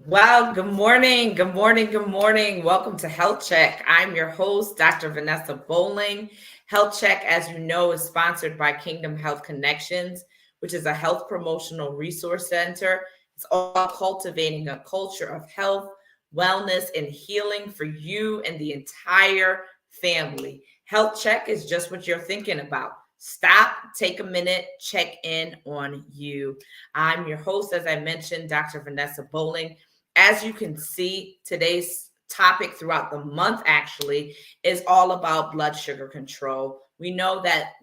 Wow, good morning. Good morning. Good morning. Welcome to Health Check. I'm your host, Dr. Vanessa Bolling. Health Check, as you know, is sponsored by Kingdom Health Connections, which is a health promotional resource center. It's all about cultivating a culture of health, wellness, and healing for you and the entire family. Health Check is just what you're thinking about. Stop, take a minute, check in on you. I'm your host, as I mentioned, Dr. Vanessa Bolling. As you can see, today's topic throughout the month actually is all about blood sugar control. We know that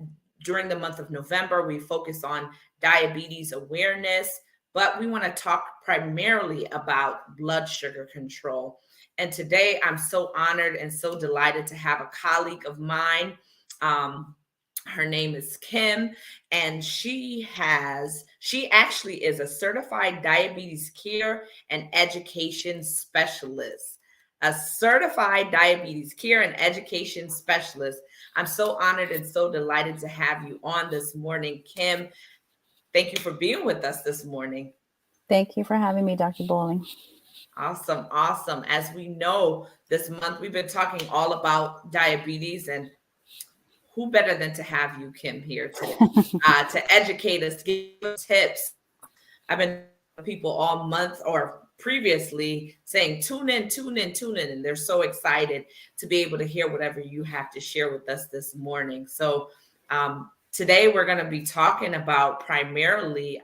during the month of November, we focus on diabetes awareness, but we want to talk primarily about blood sugar control. And today, I'm so honored and so delighted to have a colleague of mine. Her name is Kim, and she actually is a certified diabetes care and education specialist. A certified diabetes care and education specialist. I'm so honored and so delighted to have you on this morning, Kim. Thank you for being with us this morning. Thank you for having me, Dr. Bolling. Awesome, awesome. As we know, this month we've been talking all about diabetes, and who better than to have you, Kim, here today to educate us, give us tips. I've been with people all month or previously saying, tune in, tune in, tune in. And they're so excited to be able to hear whatever you have to share with us this morning. So today we're going to be talking about primarily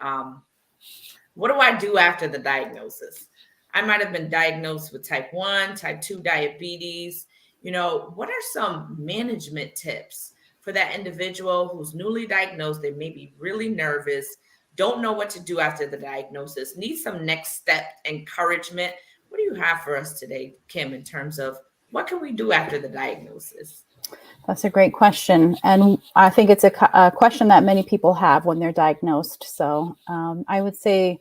what do I do after the diagnosis? I might have been diagnosed with type 1, type 2 diabetes. What are some management tips for that individual who's newly diagnosed? They may be really nervous, don't know what to do after the diagnosis, need some next step encouragement. What do you have for us today, Kim, in terms of what can we do after the diagnosis? That's a great question. And I think it's a question that many people have when they're diagnosed. So I would say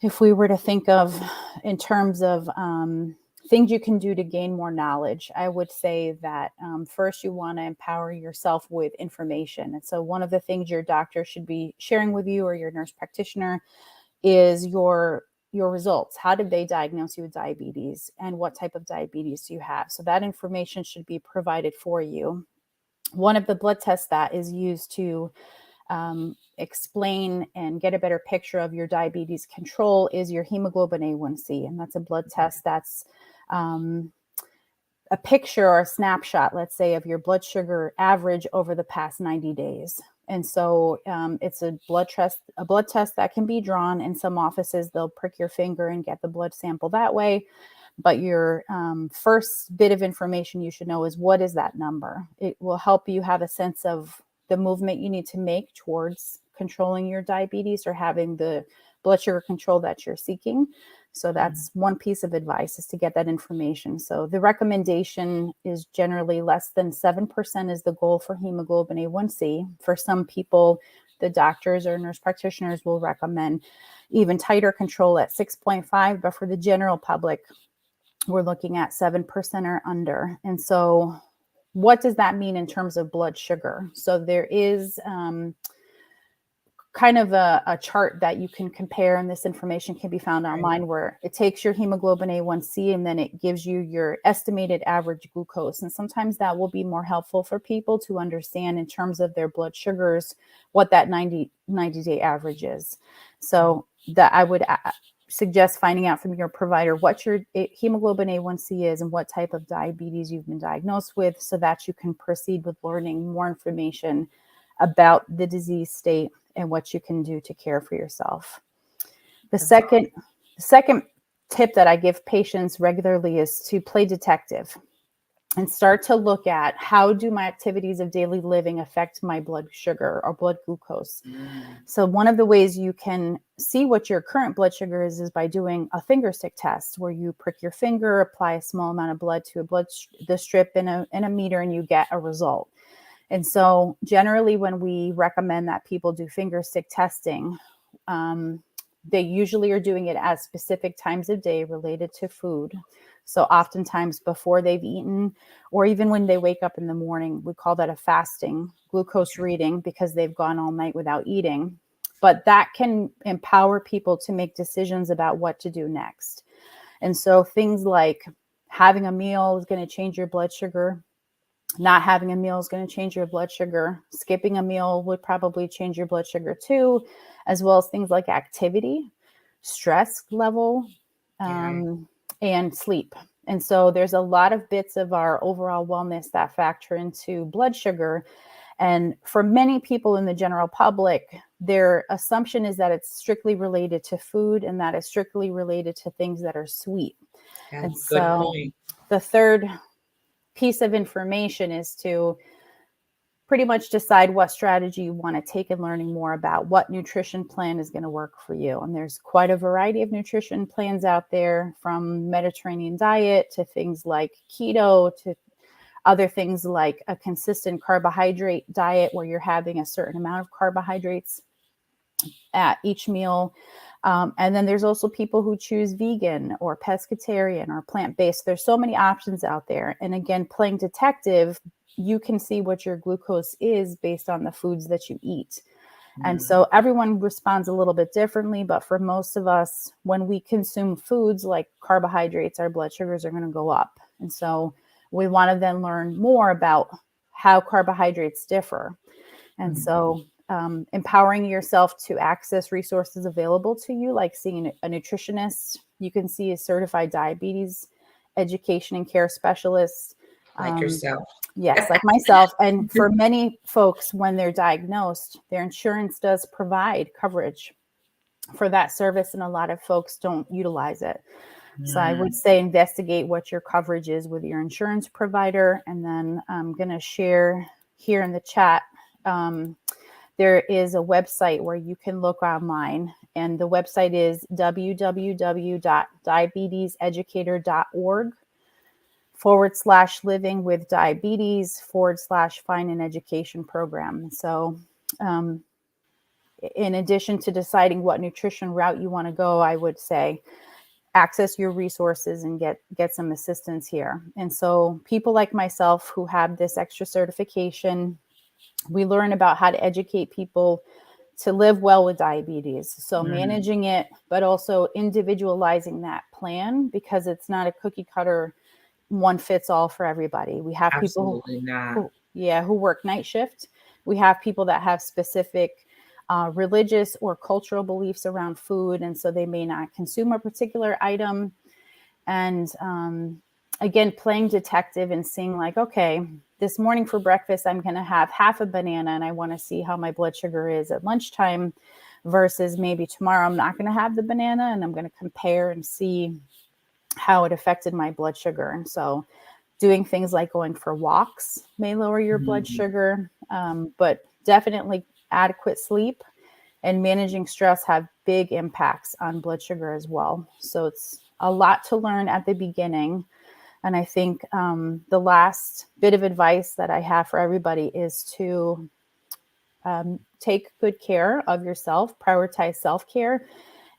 if we were to think of in terms of things you can do to gain more knowledge, I would say that first you want to empower yourself with information. And so one of the things your doctor should be sharing with you or your nurse practitioner is your results. How did they diagnose you with diabetes and what type of diabetes do you have? So that information should be provided for you. One of the blood tests that is used to explain and get a better picture of your diabetes control is your hemoglobin A1C. And that's a blood test that's a picture or a snapshot, let's say, of your blood sugar average over the past 90 days. And so it's a blood test that can be drawn. In some offices, they'll prick your finger and get the blood sample that way. But your first bit of information you should know is, what is that number? It will help you have a sense of the movement you need to make towards controlling your diabetes or having the blood sugar control that you're seeking. So that's one piece of advice, is to get that information. So the recommendation is generally less than 7% is the goal for hemoglobin A1C. For some people, the doctors or nurse practitioners will recommend even tighter control at 6.5, but for the general public, we're looking at 7% or under. And so what does that mean in terms of blood sugar? So there is kind of a chart that you can compare, and this information can be found online, where it takes your hemoglobin A1C and then it gives you your estimated average glucose. And sometimes that will be more helpful for people to understand in terms of their blood sugars, what that 90-day average is. So that I would suggest finding out from your provider what your hemoglobin A1C is and what type of diabetes you've been diagnosed with, so that you can proceed with learning more information about the disease state and what you can do to care for yourself. The second tip that I give patients regularly is to play detective and start to look at, how do my activities of daily living affect my blood sugar or blood glucose? So one of the ways you can see what your current blood sugar is by doing a finger stick test, where you prick your finger, apply a small amount of blood to the strip in a meter, and you get a result. And so generally when we recommend that people do finger stick testing, they usually are doing it at specific times of day related to food. So oftentimes before they've eaten, or even when they wake up in the morning. We call that a fasting glucose reading, because they've gone all night without eating. But that can empower people to make decisions about what to do next. And so things like having a meal is going to change your blood sugar. Not having a meal is going to change your blood sugar. Skipping a meal would probably change your blood sugar too, as well as things like activity, stress level, and sleep. And so there's a lot of bits of our overall wellness that factor into blood sugar. And for many people in the general public, their assumption is that it's strictly related to food and that it's strictly related to things that are sweet. That's and a good so point. The third piece of information is to pretty much decide what strategy you want to take and learning more about what nutrition plan is going to work for you. And there's quite a variety of nutrition plans out there, from Mediterranean diet to things like keto to other things like a consistent carbohydrate diet where you're having a certain amount of carbohydrates at each meal. And then there's also people who choose vegan or pescatarian or plant-based. There's so many options out there. And again, playing detective, you can see what your glucose is based on the foods that you eat. And so everyone responds a little bit differently, but for most of us, when we consume foods like carbohydrates, our blood sugars are going to go up. And so we want to then learn more about how carbohydrates differ. And so empowering yourself to access resources available to you, like seeing a nutritionist. You can see a certified diabetes education and care specialist. Like yourself. Yes, like myself. And for many folks, when they're diagnosed, their insurance does provide coverage for that service, and a lot of folks don't utilize it. So I would say investigate what your coverage is with your insurance provider. And then I'm going to share here in the chat. There is a website where you can look online, and the website is www.diabeteseducator.org/living with diabetes/find an education program. So in addition to deciding what nutrition route you want to go, I would say access your resources and get some assistance here. And so people like myself who have this extra certification, we learn about how to educate people to live well with diabetes. So managing it, but also individualizing that plan, because it's not a cookie cutter, one fits all for everybody. We have people who work night shift. We have people that have specific religious or cultural beliefs around food, and so they may not consume a particular item. And again, playing detective and seeing like, okay, this morning for breakfast, I'm going to have half a banana and I want to see how my blood sugar is at lunchtime, versus maybe tomorrow I'm not going to have the banana and I'm going to compare and see how it affected my blood sugar. And so doing things like going for walks may lower your blood sugar, but definitely adequate sleep and managing stress have big impacts on blood sugar as well. So it's a lot to learn at the beginning. And I think the last bit of advice that I have for everybody is to take good care of yourself, prioritize self-care,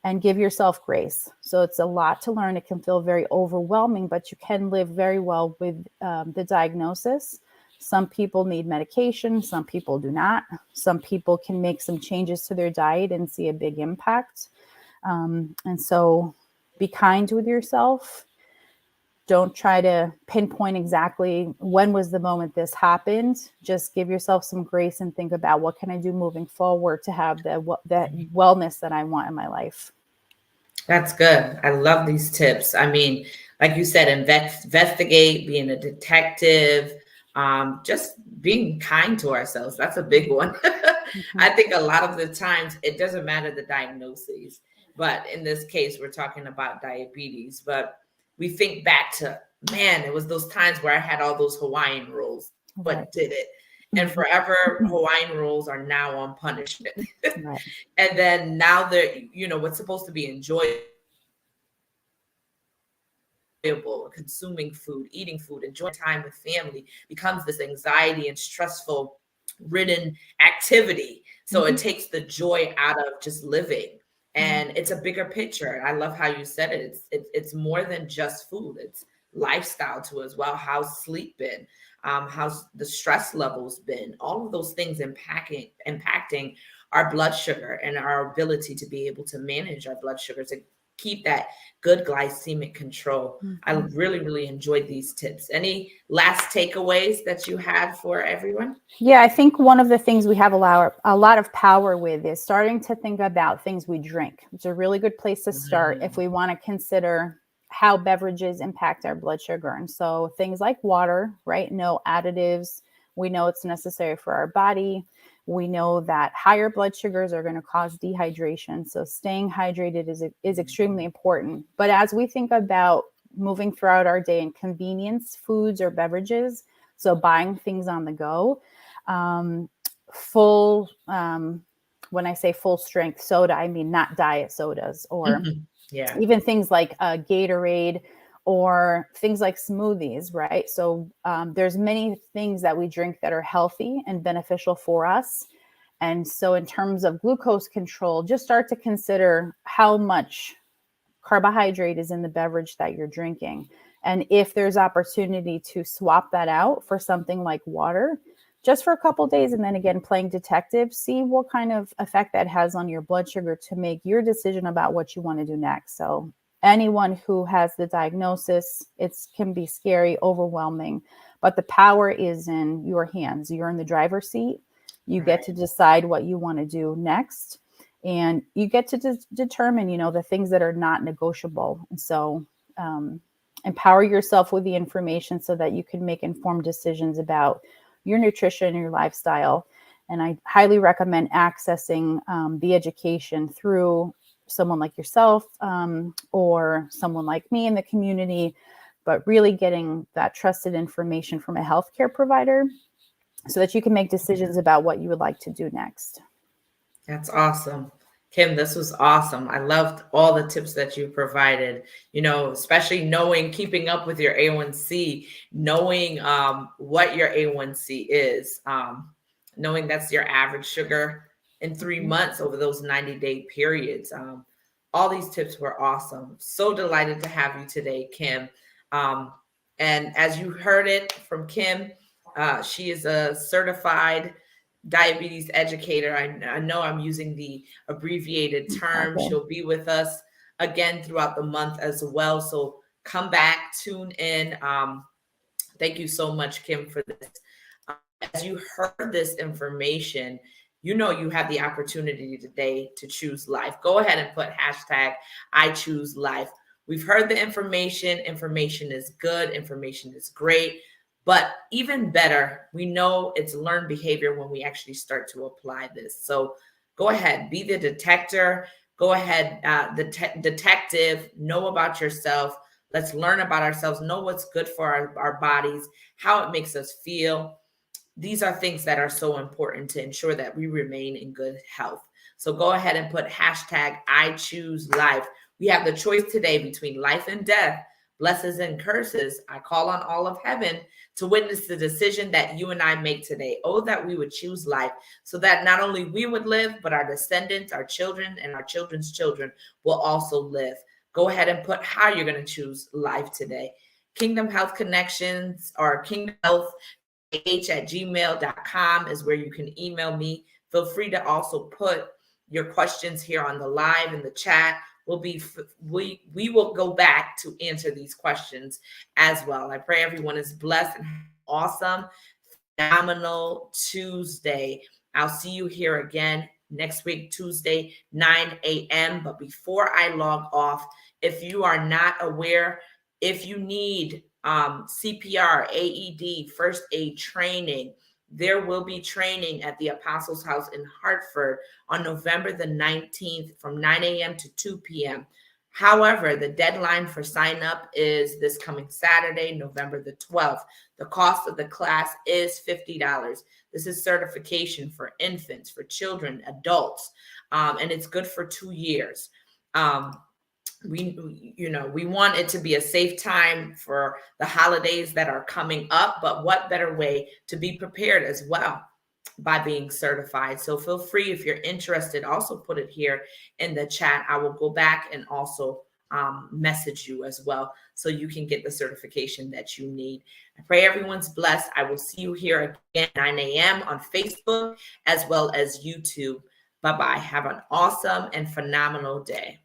and give yourself grace. So it's a lot to learn. It can feel very overwhelming, but you can live very well with the diagnosis. Some people need medication. Some people do not. Some people can make some changes to their diet and see a big impact. And so be kind with yourself. Don't try to pinpoint exactly when was the moment this happened. Just give yourself some grace and think about what can I do moving forward to have that wellness that I want in my life. That's good. I love these tips. I mean, like you said, investigate, being a detective, just being kind to ourselves. That's a big one. I think a lot of the times it doesn't matter the diagnoses, but in this case, we're talking about diabetes. But we think back to, man, it was those times where I had all those Hawaiian rolls, but did it? And forever, Hawaiian rolls are now on punishment. And then now they're, what's supposed to be enjoyable, consuming food, eating food, enjoying time with family becomes this anxiety and stressful ridden activity. So it takes the joy out of just living. And it's a bigger picture. I love how you said it. It's more than just food. It's lifestyle too as well. How's sleep been? How's the stress levels been? All of those things impacting our blood sugar and our ability to be able to manage our blood sugar, to keep that good glycemic control. I really, really enjoyed these tips. Any last takeaways that you had for everyone? Yeah, I think one of the things we have a lot of power with is starting to think about things we drink. It's a really good place to start if we want to consider how beverages impact our blood sugar. And so things like water, right? No additives. We know it's necessary for our body. We know that higher blood sugars are going to cause dehydration. So staying hydrated is extremely important. But as we think about moving throughout our day and convenience foods or beverages, so buying things on the go, when I say full strength soda, I mean not diet sodas, or even things like Gatorade or things like smoothies, right? So there's many things that we drink that are healthy and beneficial for us. And so in terms of glucose control, just start to consider how much carbohydrate is in the beverage that you're drinking. And if there's opportunity to swap that out for something like water, just for a couple of days, and then again, playing detective, see what kind of effect that has on your blood sugar to make your decision about what you want to do next. So anyone who has the diagnosis, it can be scary, overwhelming, but the power is in your hands. You're in the driver's seat. You get to decide what you want to do next. And you get to determine, the things that are not negotiable. And so empower yourself with the information so that you can make informed decisions about your nutrition and your lifestyle. And I highly recommend accessing the education through someone like yourself or someone like me in the community, but really getting that trusted information from a healthcare provider so that you can make decisions about what you would like to do next. That's awesome. Kim, this was awesome. I loved all the tips that you provided, especially keeping up with your A1C, knowing what your A1C is, knowing that's your average sugar in 3 months over those 90-day periods. All these tips were awesome. So delighted to have you today, Kim. And as you heard it from Kim, she is a certified diabetes educator. I know I'm using the abbreviated term. Okay. She'll be with us again throughout the month as well. So come back, tune in. Thank you so much, Kim, for this. As you heard this information, you have the opportunity today to choose life. Go ahead and put hashtag I choose life. We've heard the information. Information is good. Information is great. But even better, we know it's learned behavior when we actually start to apply this. So go ahead, be the detector. Go ahead, detective, know about yourself. Let's learn about ourselves, know what's good for our bodies, how it makes us feel. These are things that are so important to ensure that we remain in good health. So go ahead and put hashtag I choose life. We have the choice today between life and death, blessings and curses. I call on all of heaven to witness the decision that you and I make today. Oh, that we would choose life so that not only we would live, but our descendants, our children, and our children's children will also live. Go ahead and put how you're going to choose life today. Kingdom Health Connections or Kingdom Health at gmail.com is where you can email me. Feel free to also put your questions here on the live in the chat. We will go back to answer these questions as well. I pray everyone is blessed and awesome, phenomenal Tuesday. I'll see you here again next week, Tuesday, 9 a.m. But before I log off, if you are not aware, if you need CPR, AED, first aid training, there will be training at the Apostles House in Hartford on November the 19th from 9 a.m. to 2 p.m. However, the deadline for sign up is this coming Saturday, November the 12th. The cost of the class is $50. This is certification for infants, for children, adults, and it's good for 2 years. We want it to be a safe time for the holidays that are coming up, but what better way to be prepared as well by being certified. So feel free, if you're interested, also put it here in the chat. I will go back and also message you as well so you can get the certification that you need. I pray everyone's blessed. I will see you here again 9 a.m. on Facebook as well as YouTube. Bye-bye. Have an awesome and phenomenal day.